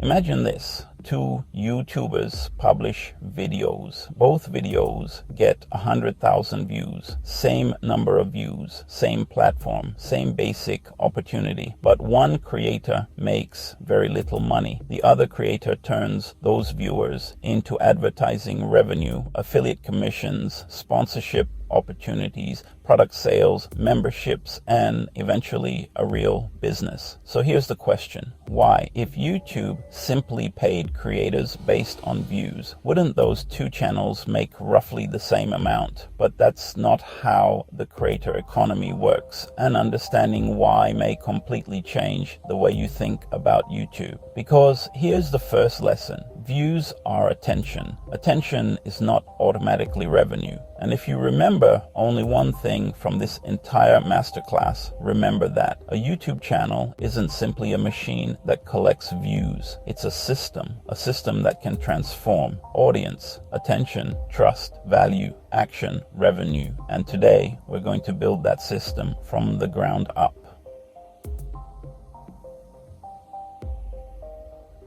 Imagine this. Two YouTubers publish videos. Both videos get 100,000 views. Same number of views, same platform, same basic opportunity. But one creator makes very little money. The other creator turns those viewers into advertising revenue, affiliate commissions, sponsorship opportunities, product sales, memberships, and eventually a real business. So here's the question. Why? If YouTube simply paid creators based on views, wouldn't those two channels make roughly the same amount? But that's not how the creator economy works, and understanding why may completely change the way you think about YouTube. Because here's the first lesson. Views are attention. Attention is not automatically revenue. And if you remember only one thing from this entire masterclass, remember that a YouTube channel isn't simply a machine that collects views. It's a system that can transform audience, attention, trust, value, action, revenue. And today we're going to build that system from the ground up.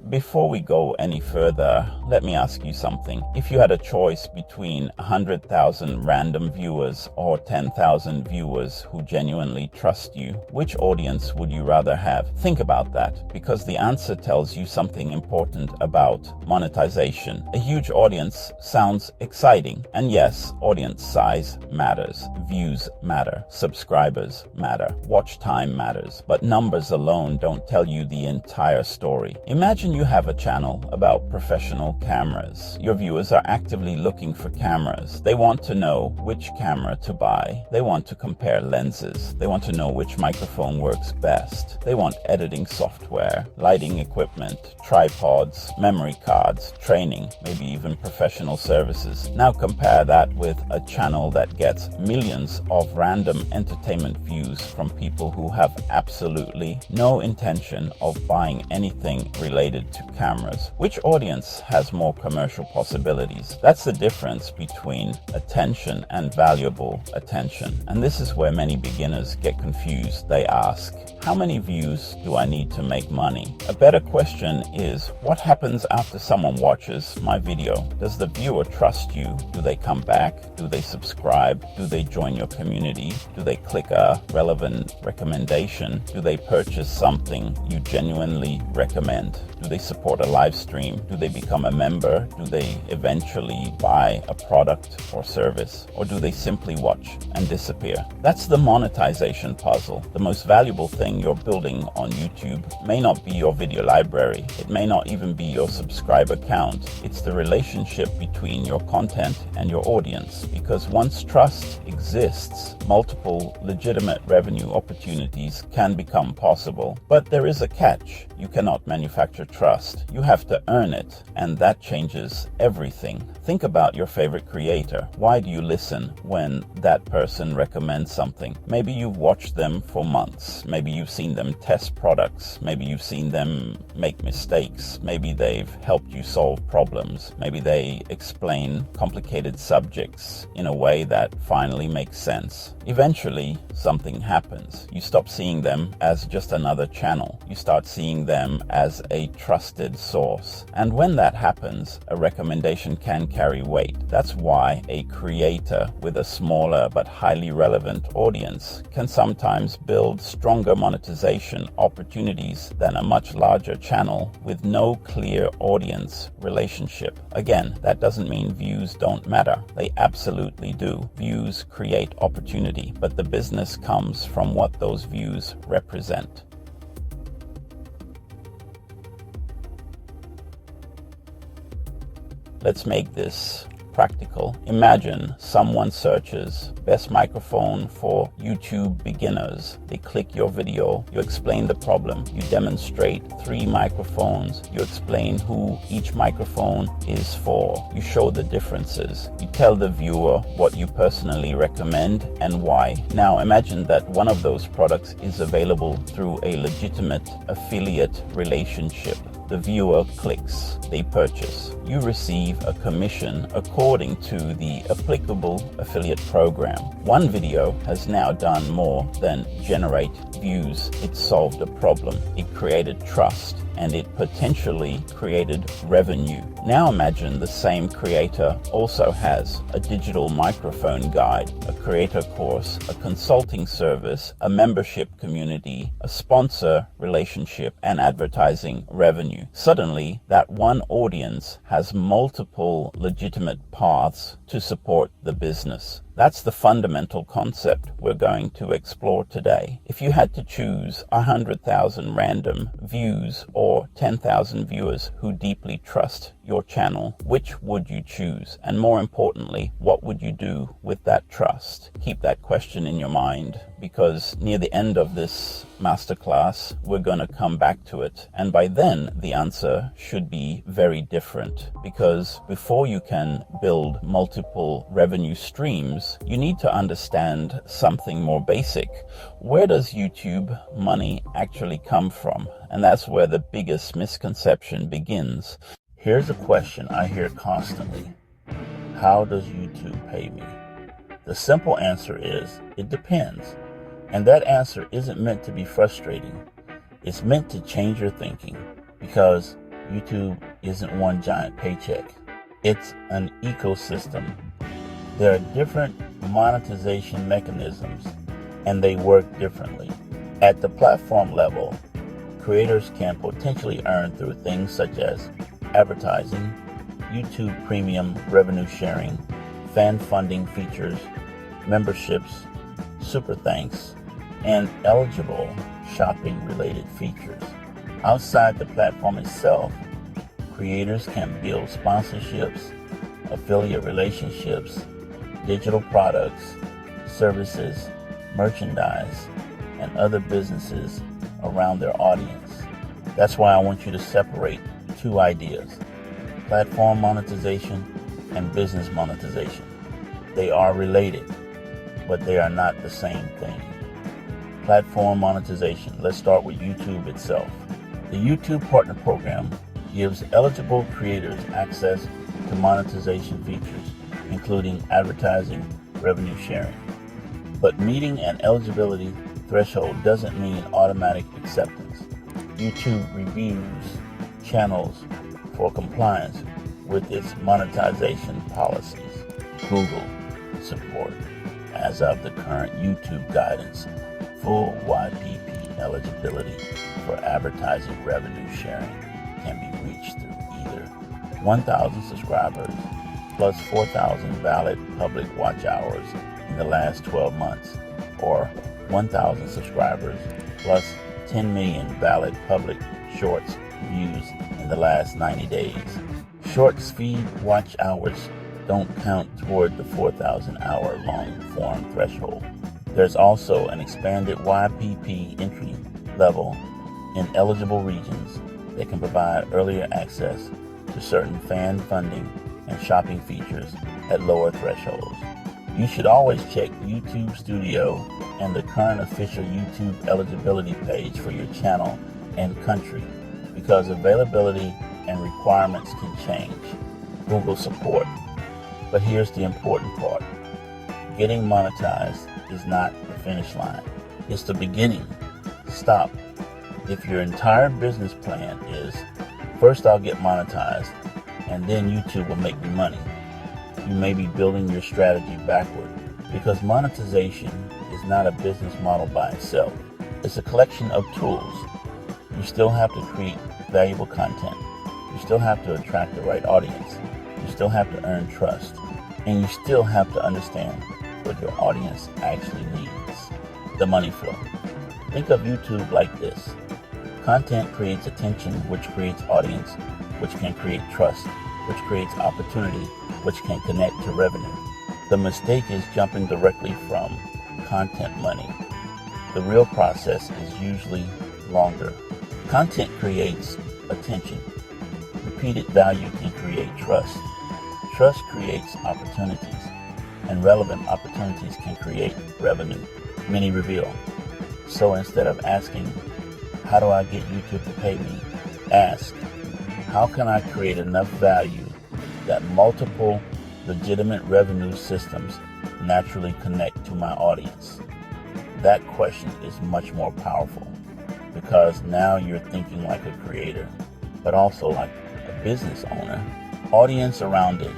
Before we go any further, let me ask you something. If you had a choice between 100,000 random viewers or 10,000 viewers who genuinely trust you, which audience would you rather have? Think about that, because the answer tells you something important about monetization. A huge audience sounds exciting, and yes, audience size matters. Views matter. Subscribers matter. Watch time matters. But numbers alone don't tell you the entire story. Imagine you have a channel about professional cameras. Your viewers are actively looking for cameras. They want to know which camera to buy. They want to compare lenses. They want to know which microphone works best. They want editing software, lighting equipment, tripods, memory cards, training, maybe even professional services. Now compare that with a channel that gets millions of random entertainment views from people who have absolutely no intention of buying anything related to cameras. Which audience has more commercial possibilities? That's the difference between attention and valuable attention. And this is where many beginners get confused. They ask, how many views do I need to make money? A better question is, what happens after someone watches my video? Does the viewer trust you? Do they come back? Do they subscribe? Do they join your community? Do they click a relevant recommendation? Do they purchase something you genuinely recommend? Do they support a live stream? Do they become a member? Do they eventually buy a product or service? Or do they simply watch and disappear? That's the monetization puzzle. The most valuable thing you're building on YouTube may not be your video library. It may not even be your subscriber count. It's the relationship between your content and your audience. Because once trust exists, multiple legitimate revenue opportunities can become possible. But there is a catch. You cannot manufacture trust. You have to earn it, and that changes everything. Think about your favorite creator. Why do you listen when that person recommends something? Maybe you've watched them for months. Maybe you've seen them test products. Maybe you've seen them make mistakes. Maybe they've helped you solve problems. Maybe they explain complicated subjects in a way that finally makes sense. Eventually, something happens. You stop seeing them as just another channel. You start seeing them as a trusted source. And when that happens, a recommendation can carry weight. That's why a creator with a smaller but highly relevant audience can sometimes build stronger monetization opportunities than a much larger channel with no clear audience relationship. Again, that doesn't mean views don't matter. They absolutely do. Views create opportunity, but the business comes from what those views represent. Let's make this practical. Imagine someone searches best microphone for YouTube beginners. They click your video, you explain the problem, you demonstrate 3 microphones, you explain who each microphone is for, you show the differences, you tell the viewer what you personally recommend and why. Now imagine that one of those products is available through a legitimate affiliate relationship. The viewer clicks, they purchase. You receive a commission according to the applicable affiliate program. One video has now done more than generate views, it solved a problem. It created trust, and it potentially created revenue. Now imagine the same creator also has a digital microphone guide, a creator course, a consulting service, a membership community, a sponsor relationship, and advertising revenue. Suddenly, that one audience has multiple legitimate paths to support the business. That's the fundamental concept we're going to explore today. If you had to choose 100,000 random views or 10,000 viewers who deeply trust your channel, which would you choose? And more importantly, what would you do with that trust? Keep that question in your mind, because near the end of this masterclass, we're going to come back to it. And by then, the answer should be very different, because before you can build multiple revenue streams, you need to understand something more basic. Where does YouTube money actually come from? And that's where the biggest misconception begins. Here's a question I hear constantly. How does YouTube pay me? The simple answer is, it depends. And that answer isn't meant to be frustrating. It's meant to change your thinking, because YouTube isn't one giant paycheck. It's an ecosystem. There are different monetization mechanisms, and they work differently. At the platform level, creators can potentially earn through things such as advertising, YouTube Premium revenue sharing, fan funding features, memberships, super thanks, and eligible shopping related features. Outside the platform itself, creators can build sponsorships, affiliate relationships, digital products, services, merchandise, and other businesses around their audience. That's why I want you to separate two ideas: platform monetization and business monetization. They are related, but they are not the same thing. Platform monetization. Let's start with YouTube itself. The YouTube Partner Program gives eligible creators access to monetization features, including advertising, revenue sharing. But meeting an eligibility threshold doesn't mean automatic acceptance. YouTube reviews channels for compliance with its monetization policies. Google support. As of the current YouTube guidance, full YPP eligibility for advertising revenue sharing can be reached through either 1,000 subscribers plus 4,000 valid public watch hours in the last 12 months, or 1,000 subscribers plus 10 million valid public shorts views in the last 90 days. Shorts feed watch hours don't count toward the 4,000 hour long form threshold. There's also an expanded YPP entry level in eligible regions that can provide earlier access to certain fan funding and shopping features at lower thresholds. You should always check YouTube Studio and the current official YouTube eligibility page for your channel and country, because availability and requirements can change. Google support. But here's the important part. Getting monetized is not the finish line. It's the beginning. Stop. If your entire business plan is, first I'll get monetized, and then YouTube will make me money, you may be building your strategy backward, because monetization is not a business model by itself. It's a collection of tools. You still have to create valuable content. You still have to attract the right audience. You still have to earn trust. And you still have to understand what your audience actually needs. The money flow. Think of YouTube like this. Content creates attention, which creates audience, which can create trust, which creates opportunity, which can connect to revenue. The mistake is jumping directly from content money. The real process is usually longer. Content creates attention. Repeated value can create trust. Trust creates opportunities, and relevant opportunities can create revenue. Many reveal. So instead of asking, how do I get YouTube to pay me? Ask, how can I create enough value that multiple legitimate revenue systems naturally connect to my audience? that question is much more powerful, because now you're thinking like a creator, but also like a business owner. Audience around it: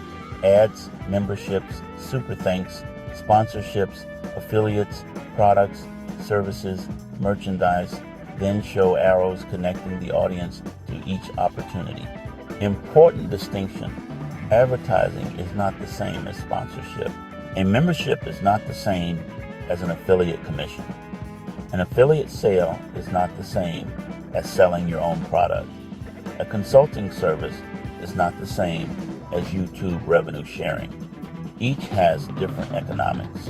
ads, memberships, super thanks, sponsorships, affiliates, products, services, merchandise. Then show arrows connecting the audience to each opportunity. Important distinction: advertising is not the same as sponsorship. A membership is not the same as an affiliate commission. An affiliate sale is not the same as selling your own product. A consulting service is not the same as YouTube revenue sharing. Each has different economics.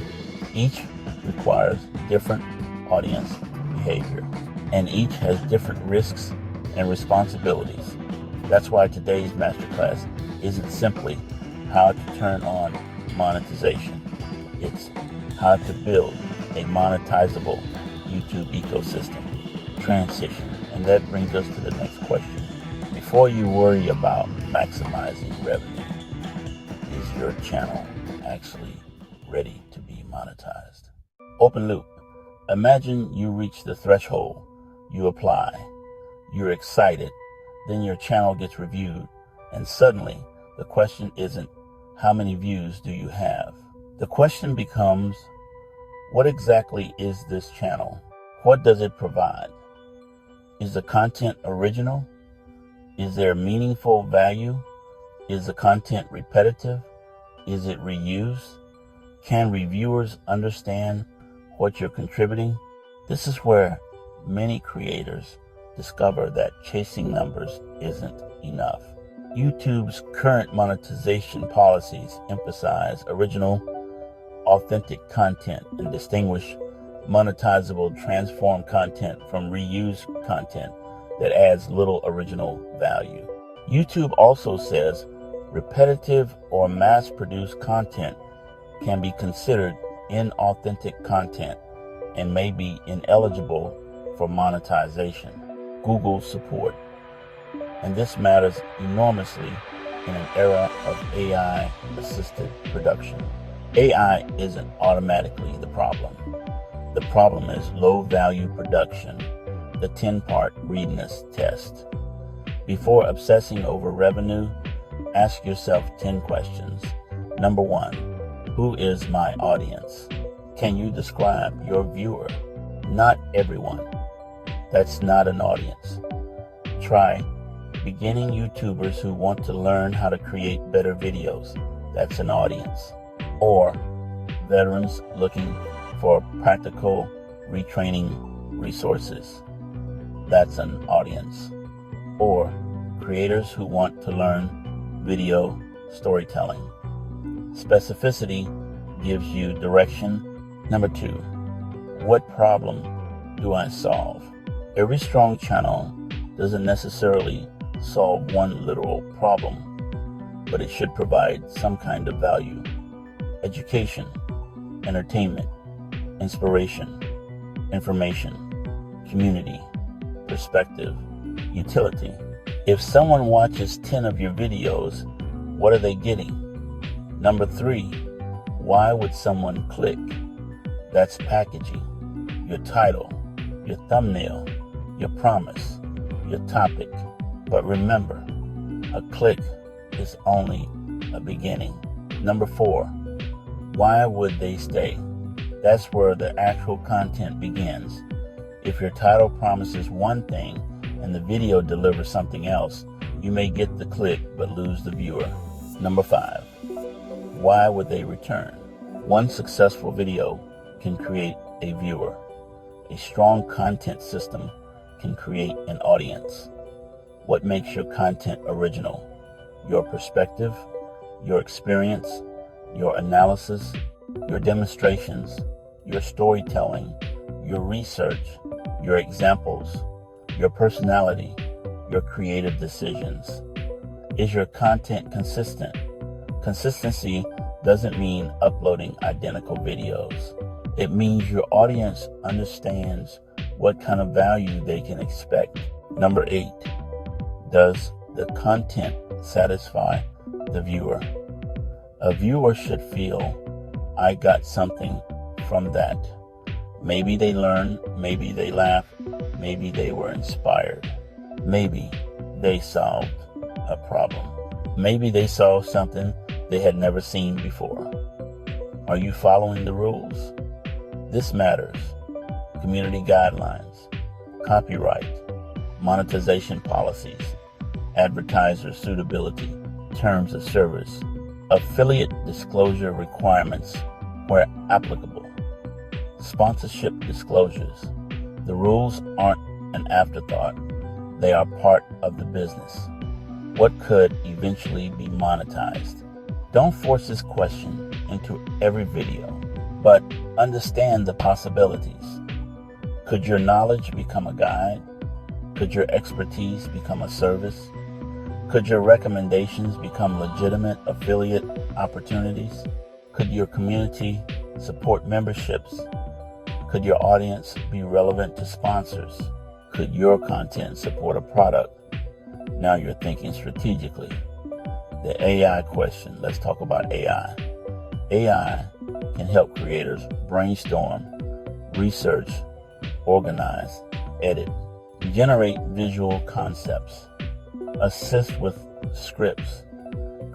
Each requires different audience behavior. And each has different risks and responsibilities. That's why today's masterclass isn't simply how to turn on monetization. It's how to build a monetizable YouTube ecosystem. Transition. And that brings us to the next question. Before you worry about maximizing revenue, is your channel actually ready to be monetized? Open loop. Imagine you reach the threshold. You apply. You're excited. Then your channel gets reviewed. And suddenly, the question isn't, how many views do you have? The question becomes, what exactly is this channel? What does it provide? Is the content original? Is there meaningful value? Is the content repetitive? Is it reused? Can reviewers understand what you're contributing? This is where many creators discover that chasing numbers isn't enough. YouTube's current monetization policies emphasize original, authentic content and distinguish monetizable transformed content from reused content that adds little original value. YouTube also says repetitive or mass-produced content can be considered inauthentic content and may be ineligible for monetization. Google support. And this matters enormously in an era of AI-assisted production. AI isn't automatically the problem. The problem is low-value production, the 10-part readiness test. Before obsessing over revenue, ask yourself 10 questions. Number 1, who is my audience? Can you describe your viewer? Not everyone. That's not an audience. Try beginning YouTubers who want to learn how to create better videos. That's an audience. Or veterans looking for practical retraining resources. That's an audience. Or creators who want to learn video storytelling. Specificity gives you direction. Number 2, what problem do I solve? Every strong channel doesn't necessarily solve one literal problem, but it should provide some kind of value. Education, entertainment, inspiration, information, community, perspective, utility. If someone watches 10 of your videos, what are they getting? Number 3, why would someone click? That's packaging. Your title, your thumbnail, your promise, your topic. But remember, a click is only a beginning. Number 4, why would they stay? That's where the actual content begins. If your title promises one thing and the video delivers something else, you may get the click but lose the viewer. Number 5, why would they return? One successful video can create a viewer. A strong content system can create an audience. What makes your content original? Your perspective, your experience, your analysis, your demonstrations, your storytelling, your research, your examples, your personality, your creative decisions. Is your content consistent? Consistency doesn't mean uploading identical videos. It means your audience understands what kind of value they can expect. Number 8, does the content satisfy the viewer? A viewer should feel, I got something from that. Maybe they learned, maybe they laughed, maybe they were inspired. Maybe they solved a problem. Maybe they saw something they had never seen before. Are you following the rules? This matters. Community guidelines, copyright, monetization policies, advertiser suitability, terms of service, affiliate disclosure requirements where applicable, sponsorship disclosures. The rules aren't an afterthought. They are part of the business. What could eventually be monetized? Don't force this question into every video, but understand the possibilities. Could your knowledge become a guide? Could your expertise become a service? Could your recommendations become legitimate affiliate opportunities? Could your community support memberships? Could your audience be relevant to sponsors? Could your content support a product? Now you're thinking strategically. The AI question. Let's talk about AI. AI can help creators brainstorm, research, organize, edit, generate visual concepts, assist with scripts,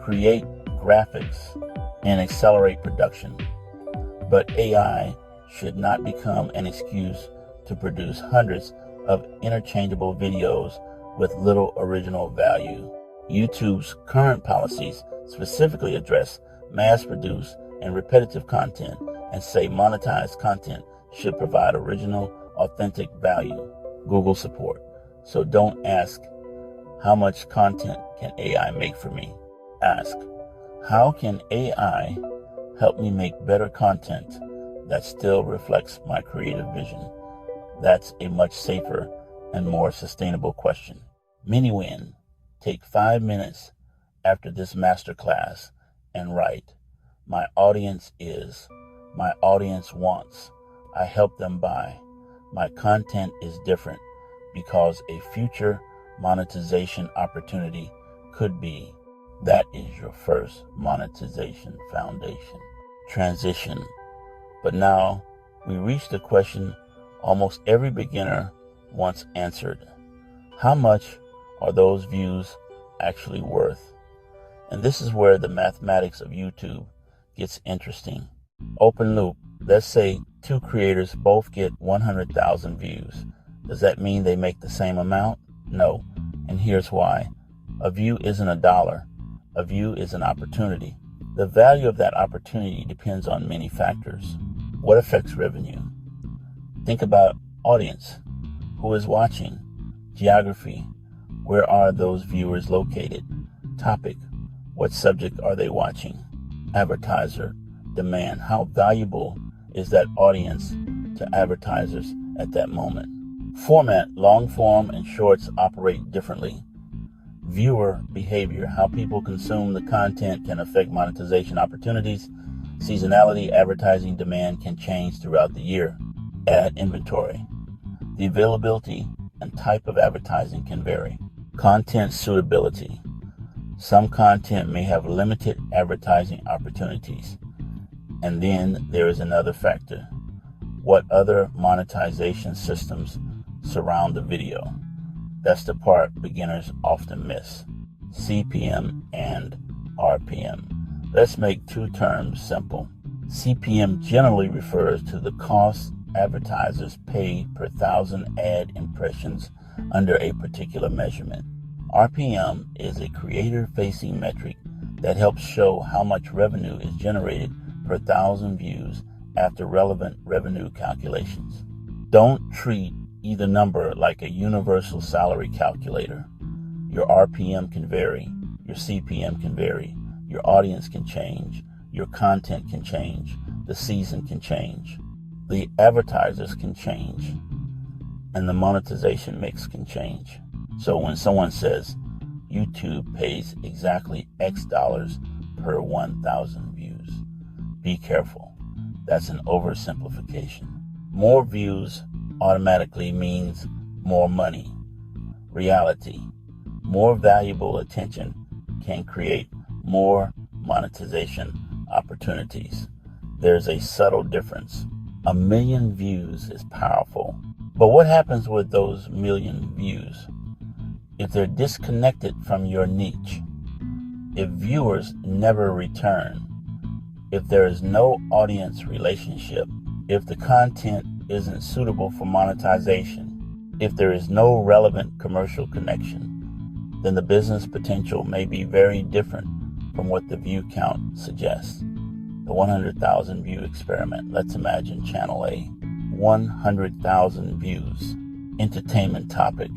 create graphics, and accelerate production. But AI should not become an excuse to produce hundreds of interchangeable videos with little original value. YouTube's current policies specifically address mass-produced and repetitive content and say monetized content should provide original, authentic value. Google support. So don't ask, how much content can AI make for me? Ask, how can AI help me make better content that still reflects my creative vision? That's a much safer and more sustainable question. Mini win. Take 5 minutes after this masterclass and write, my audience is, my audience wants, I help them buy. My content is different because a future monetization opportunity could be. That is your first monetization foundation. Transition. But now we reach the question almost every beginner wants answered. How much are those views actually worth? And this is where the mathematics of YouTube gets interesting. Open loop. Let's say two creators both get 100,000 views. Does that mean they make the same amount? No. And here's why. A view isn't a dollar. A view is an opportunity. The value of that opportunity depends on many factors. What affects revenue? Think about audience. Who is watching? Geography. Where are those viewers located? Topic. What subject are they watching? Advertiser. Demand. How valuable is that audience to advertisers at that moment? Format. Long form and shorts operate differently. Viewer behavior. How people consume the content can affect monetization opportunities. Seasonality. Advertising demand can change throughout the year. Ad inventory. The availability and type of advertising can vary. Content suitability. Some content may have limited advertising opportunities. And then there is another factor. What other monetization systems surround the video? That's the part beginners often miss. CPM and RPM. Let's make two terms simple. CPM generally refers to the cost advertisers pay per 1,000 ad impressions under a particular measurement. RPM is a creator-facing metric that helps show how much revenue is generated per 1,000 views after relevant revenue calculations. Don't treat either number like a universal salary calculator. Your RPM can vary, your CPM can vary, your audience can change, your content can change, the season can change, the advertisers can change, and the monetization mix can change. So when someone says YouTube pays exactly X dollars per 1,000 views, be careful. That's an oversimplification. More views automatically means more money. Reality. More valuable attention can create more monetization opportunities. There's a subtle difference. 1 million views is powerful. But what happens with those million views? If they're disconnected from your niche, if viewers never return, if there is no audience relationship, if the content isn't suitable for monetization, if there is no relevant commercial connection, then the business potential may be very different from what the view count suggests. The 100,000 view experiment. Let's imagine channel A. 100,000 views. Entertainment topic.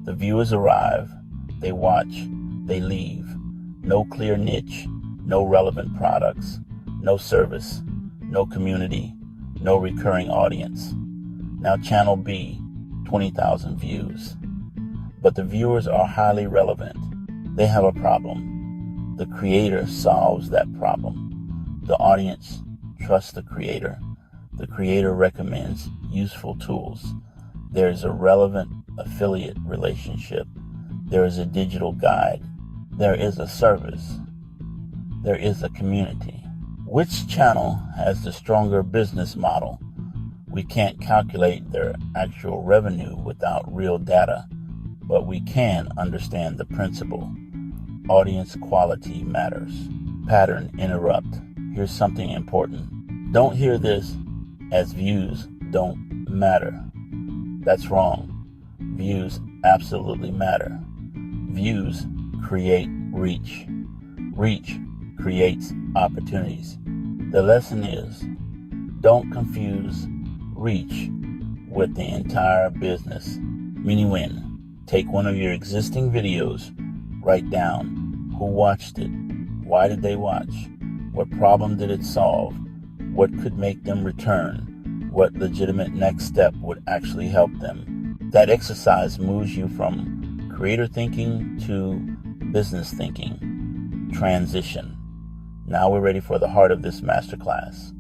The viewers arrive, they watch, they leave. No clear niche, no relevant products, no service, no community, no recurring audience. Now channel B, 20,000 views. But the viewers are highly relevant. They have a problem. The creator solves that problem. The audience trusts the creator. The creator recommends useful tools. There is a relevant affiliate relationship. There is a digital guide. There is a service. There is a community. Which channel has the stronger business model? We can't calculate their actual revenue without real data, but we can understand the principle. Audience quality matters. Pattern interrupt. Here's something important. Don't hear this as views don't matter. That's wrong. Views absolutely matter. Views create reach. Reach creates opportunities. The lesson is, don't confuse reach with the entire business. Meaning when? Take one of your existing videos, write down who watched it, why did they watch, what problem did it solve, what could make them return, what legitimate next step would actually help them. That exercise moves you from creator thinking to business thinking. Transition. Now we're ready for the heart of this masterclass,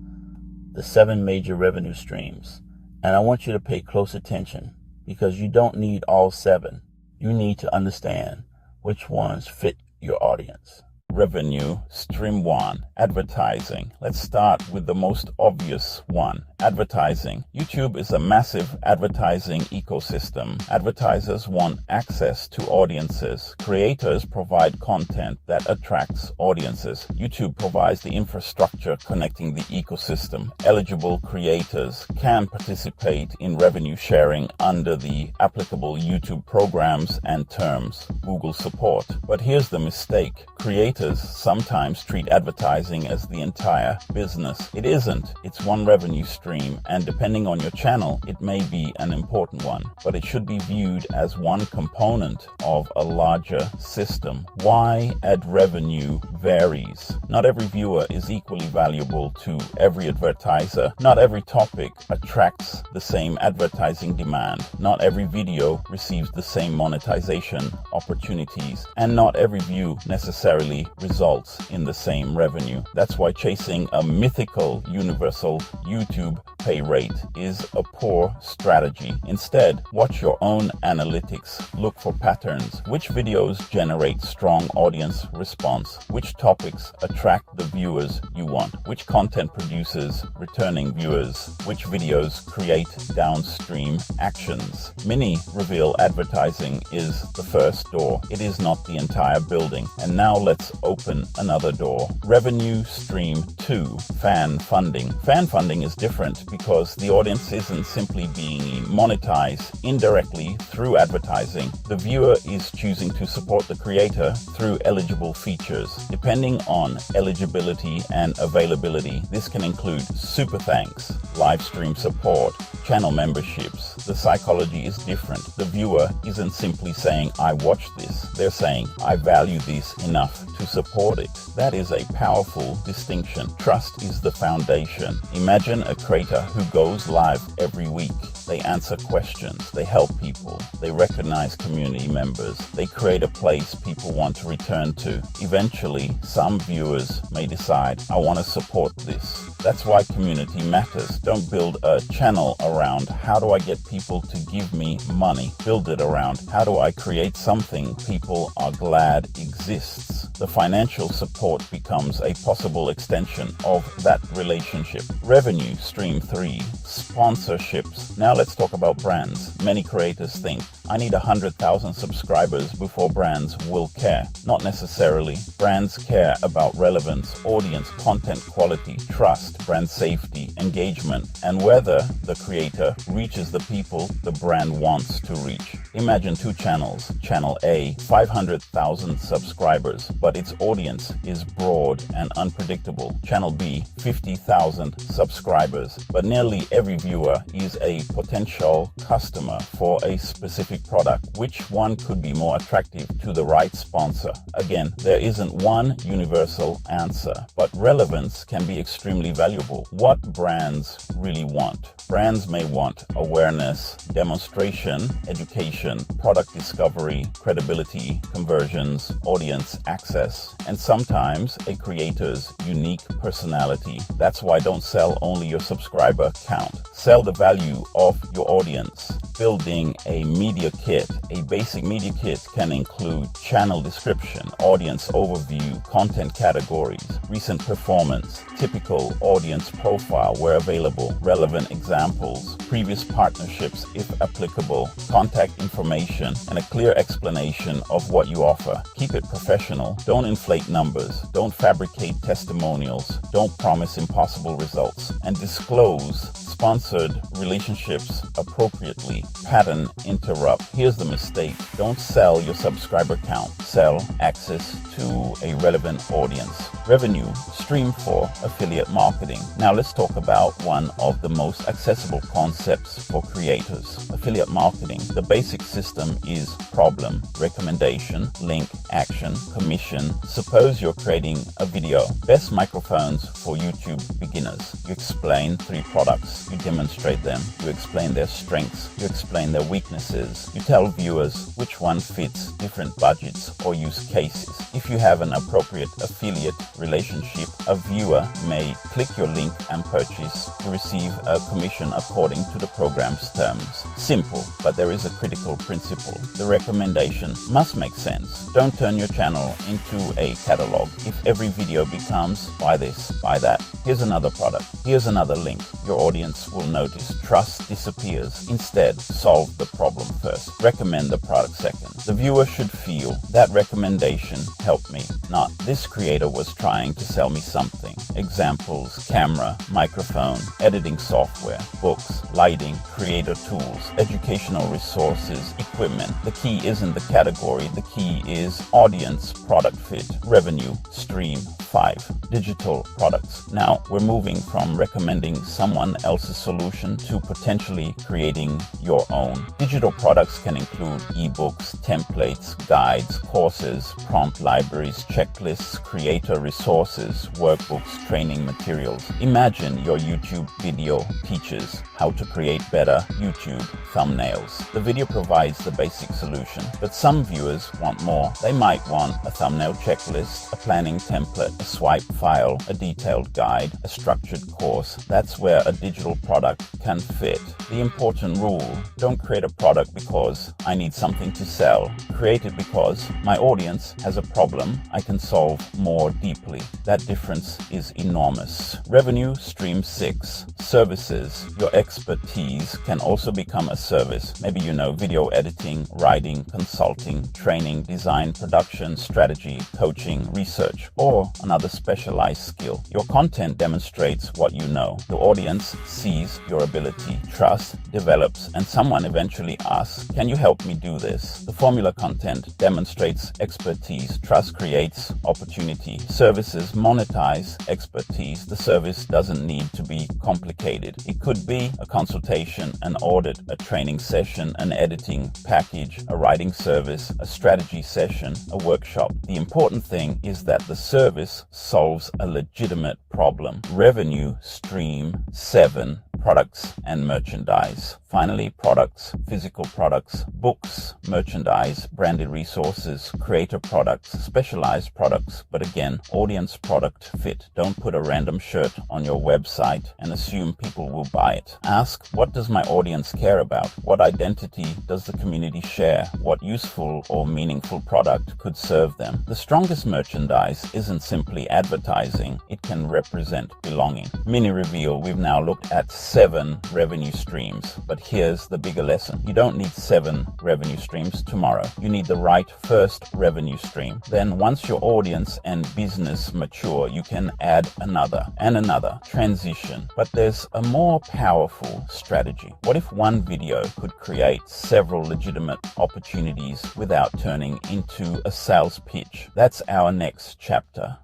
the 7 major revenue streams. And I want you to pay close attention because you don't need all 7. You need to understand which ones fit your audience. Revenue stream 1, advertising. Let's start with the most obvious one, advertising. YouTube is a massive advertising ecosystem. Advertisers want access to audiences. Creators provide content that attracts audiences. YouTube provides the infrastructure connecting the ecosystem. Eligible creators can participate in revenue sharing under the applicable YouTube programs and terms Google support. But here's the mistake. Creators sometimes treat advertising as the entire business. It isn't. It's one revenue stream, and depending on your channel, it may be an important one, but it should be viewed as one component of a larger system. Why ad revenue varies. Not every viewer is equally valuable to every advertiser. Not every topic attracts the same advertising demand. Not every video receives the same monetization opportunities, and not every view necessarily results in the same revenue. That's why chasing a mythical universal YouTube pay rate is a poor strategy. Instead, watch your own analytics. Look for patterns. Which videos generate strong audience response? Which topics attract the viewers you want? Which content produces returning viewers? Which videos create downstream actions? Many reveal advertising is the first door. It is not the entire building. And now let's open another door. Revenue stream 2, fan funding. Fan funding is different because the audience isn't simply being monetized indirectly through advertising. The viewer is choosing to support the creator through eligible features. Depending on eligibility and availability, this can include super thanks, live stream support, channel memberships. The psychology is different. The viewer isn't simply saying, I watched this. They're saying, I value this enough to support it. That is a powerful distinction. Trust is the foundation. Imagine a creator who goes live every week. They answer questions. They help people. They recognize community members. They create a place people want to return to. Eventually, some viewers may decide, I want to support this. That's why community matters. Don't build a channel around how do I get people to give me money. Build it around how do I create something people are glad exists. audience. The financial support becomes a possible extension of that relationship. Revenue stream 3, sponsorships. Now let's talk about brands. Many creators think, I need 100,000 subscribers before brands will care. Not necessarily. Brands care about relevance, audience, content quality, trust, brand safety, engagement, and whether the creator reaches the people the brand wants to reach. Imagine two channels. Channel A, 500,000 subscribers, but its audience is broad and unpredictable. Channel B, 50,000 subscribers, but nearly every viewer is a potential customer for a specific product. Which one could be more attractive to the right sponsor? Again, there isn't one universal answer, but relevance can be extremely valuable. What brands really want? Brands may want awareness, demonstration, education, product discovery, credibility, conversions, audience access, and sometimes a creator's unique personality. That's why don't sell only your subscriber count. Sell the value of your audience. Building a media kit. A basic media kit can include channel description, audience overview, content categories, recent performance, typical audience profile where available, relevant examples, previous partnerships if applicable, contact information, and a clear explanation of what you offer. Keep it professional. Don't inflate numbers. Don't fabricate testimonials. Don't promise impossible results. And disclose sponsored relationships appropriately. Pattern interrupt. Here's the mistake. Don't sell your subscriber count. Sell access to a relevant audience. Revenue stream 4, affiliate marketing. Now let's talk about one of the most accessible concepts for creators. Affiliate marketing. The basic system is problem, recommendation, link, action, commission. Suppose you're creating a video. Best microphones for YouTube beginners. You explain 3 products. You demonstrate them. You explain their strengths. You explain their weaknesses. You tell viewers which one fits different budgets or use cases. If you have an appropriate affiliate relationship, a viewer may click your link and purchase to receive a commission according to the program's terms. Simple, but there is a critical principle. The recommendation must make sense. Don't turn your channel into a catalog. If every video becomes buy this, buy that, here's another product, here's another link, your audience will notice. Trust disappears. Instead, solve the problem first. Recommend the product second. The viewer should feel that recommendation helped me, not this creator was trying to sell me something. Examples: camera, microphone, editing software, books, lighting, creator tools, educational resources, equipment. The key isn't the category, the key is audience, product fit. Revenue stream 5, digital products. Now we're moving from recommending someone else's solution to potentially creating your own. Digital products can include ebooks, templates, guides, courses, prompt libraries, checklists, creator resources, workbooks, training materials. Imagine your YouTube video teaches how to create better YouTube thumbnails. The video provides the basic solution, but some viewers want more. They might want a thumbnail checklist, a planning template, a swipe file, a detailed guide, a structured course. That's where a digital product can fit. The important rule: don't create a product because I need something to sell. Create it because my audience has a problem I can solve more deeply. That difference is enormous. Revenue stream 6, services. Your expertise can also become a service. Maybe you know video editing, writing, consulting, training, design, production, strategy, coaching, research, or another specialized skill. Your content demonstrates what you know. The audience sees your ability, trust develops, and someone eventually asks, can you help me do this? The formula content demonstrates expertise. Trust creates opportunity. Services monetize expertise. The service doesn't need to be complicated. It could be a consultation, an audit, a training session, an editing package, a writing service, a strategy session, a workshop. The important thing is that the service solves a legitimate problem. Revenue stream 7, products and merchandise. Finally, products, physical products, books, merchandise, branded resources, creator products, specialized products, but again, audience product fit. Don't put a random shirt on your website and assume people will buy it. Ask, what does my audience care about? What identity does the community share? What useful or meaningful product could serve them? The strongest merchandise isn't simply advertising, it can represent belonging. Mini reveal, we've now looked at 7 revenue streams, but here's the bigger lesson. You don't need 7 revenue streams tomorrow. You need the right first revenue stream. Then once your audience and business mature, you can add another and another, transition. But there's a more powerful strategy. What if one video could create several legitimate opportunities without turning into a sales pitch? That's our next chapter.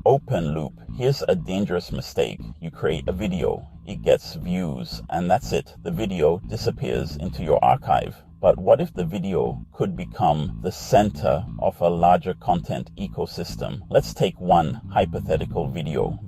Open loop. Here's a dangerous mistake. You create a video, it gets views, and that's it. The video disappears into your archive. But what if the video could become the center of a larger content ecosystem? Let's take one hypothetical video.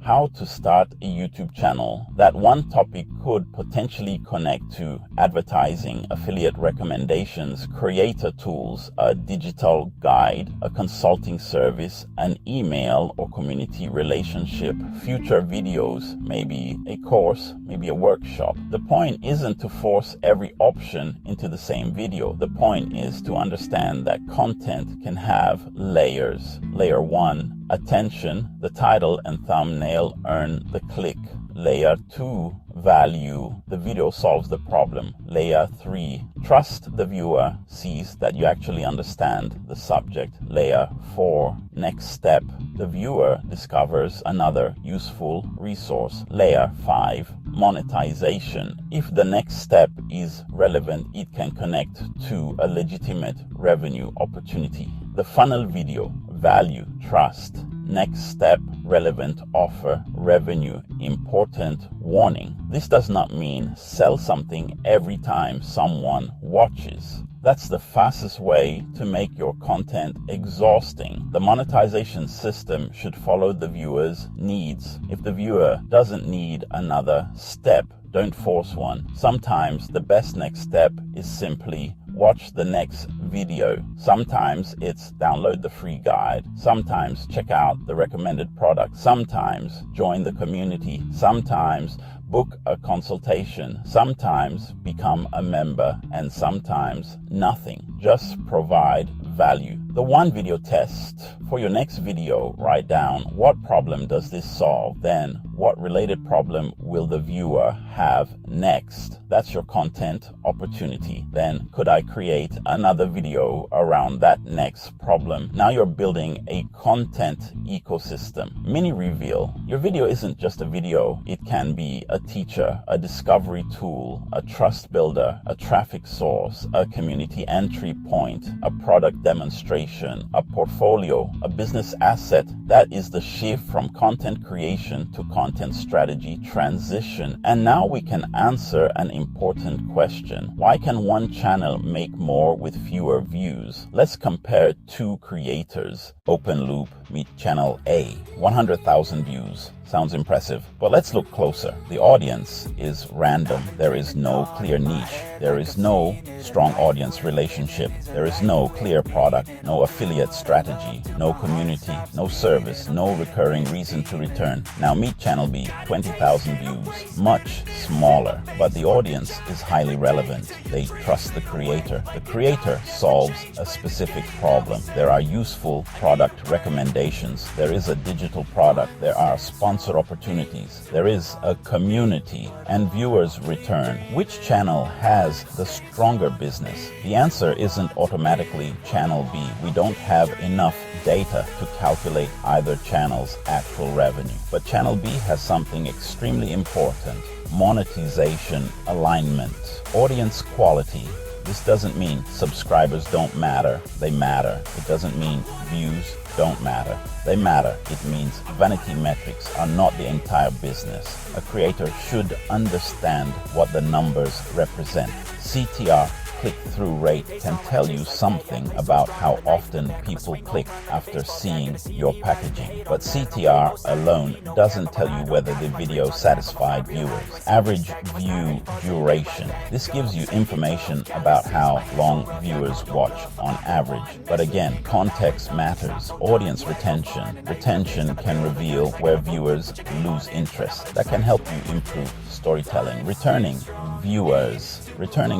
How to start a YouTube channel. That one topic could potentially connect to advertising, affiliate recommendations, creator tools, a digital guide, a consulting service, an email or community relationship, future videos, maybe a course, maybe a workshop. The point isn't to force every option into the same video. The point is to understand that content can have layers. Layer 1, attention. The title and thumbnail earn the click. Layer 2, value. The video solves the problem. Layer 3, trust. The viewer sees that you actually understand the subject. Layer 4, next step. The viewer discovers another useful resource. Layer 5, monetization. If the next step is relevant, it can connect to a legitimate revenue opportunity. The funnel video, value, trust. Next step, relevant offer, revenue, important warning. This does not mean sell something every time someone watches. That's the fastest way to make your content exhausting. The monetization system should follow the viewer's needs. If the viewer doesn't need another step, don't force one. Sometimes the best next step is simply watch the next video. Sometimes it's download the free guide. Sometimes check out the recommended product. Sometimes join the community. Sometimes book a consultation. Sometimes become a member, and sometimes nothing. Just provide value. The one video test. For your next video, write down, what problem does this solve? Then what related problem will the viewer have next? That's your content opportunity. Then could I create another video around that next problem? Now you're building a content ecosystem. Mini reveal. Your video isn't just a video. It can be a teacher, a discovery tool, a trust builder, a traffic source, a community entry point, a product demonstration, a portfolio, a business asset. That is the shift from content creation to content strategy transition. And now we can answer an important question. Why can one channel make more with fewer views? Let's compare 2 creators. Open loop meet channel A, 100,000 views. Sounds impressive, but let's look closer. The audience is random. There is no clear niche. There is no strong audience relationship. There is no clear product, no affiliate strategy, no community, no service, no recurring reason to return. Now meet channel B, 20,000 views, much smaller, but the audience is highly relevant. They trust the creator. The creator solves a specific problem. There are useful product recommendations. There is a digital product. There are sponsor opportunities. There is a community, and viewers return. Which channel has the stronger business? The answer isn't automatically channel B. We don't have enough data to calculate either channel's actual revenue. But channel B has something extremely important: monetization alignment, audience quality. This doesn't mean subscribers don't matter. They matter. It doesn't mean views don't matter. They matter. It means vanity metrics are not the entire business. A creator should understand what the numbers represent. CTR, click-through rate can tell you something about how often people click after seeing your packaging. But CTR alone doesn't tell you whether the video satisfied viewers. Average view duration. This gives you information about how long viewers watch on average. But again, context matters. Audience retention. Retention can reveal where viewers lose interest. That can help you improve storytelling. Returning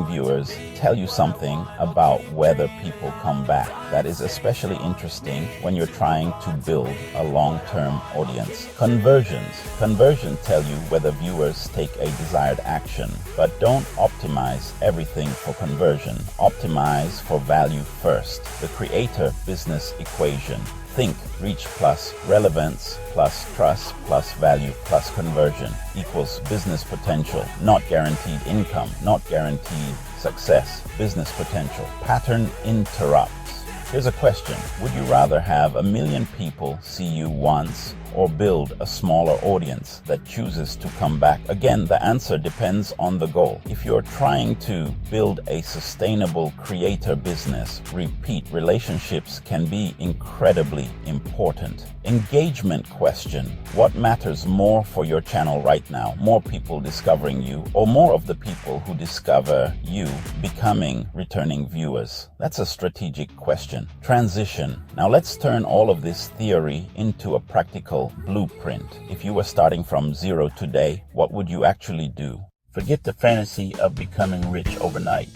viewers tell you something about whether people come back. That is especially interesting when you're trying to build a long-term audience. Conversions tell you whether viewers take a desired action, but don't optimize everything for conversion. Optimize for value first. The creator business equation. Think reach plus relevance plus trust plus value plus conversion equals business potential, not guaranteed income, not guaranteed success. Business potential. Pattern interrupts. Here's a question. Would you rather have 1 million people see you once or build a smaller audience that chooses to come back? Again, the answer depends on the goal. If you're trying to build a sustainable creator business, repeat relationships can be incredibly important. Engagement question. What matters more for your channel right now? More people discovering you, or more of the people who discover you becoming returning viewers? That's a strategic question. Transition. Now let's turn all of this theory into a practical blueprint. If you were starting from zero today, what would you actually do? Forget the fantasy of becoming rich overnight.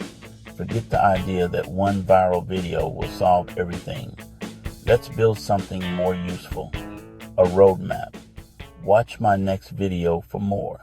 Forget the idea that one viral video will solve everything. Let's build something more useful. A roadmap. Watch my next video for more.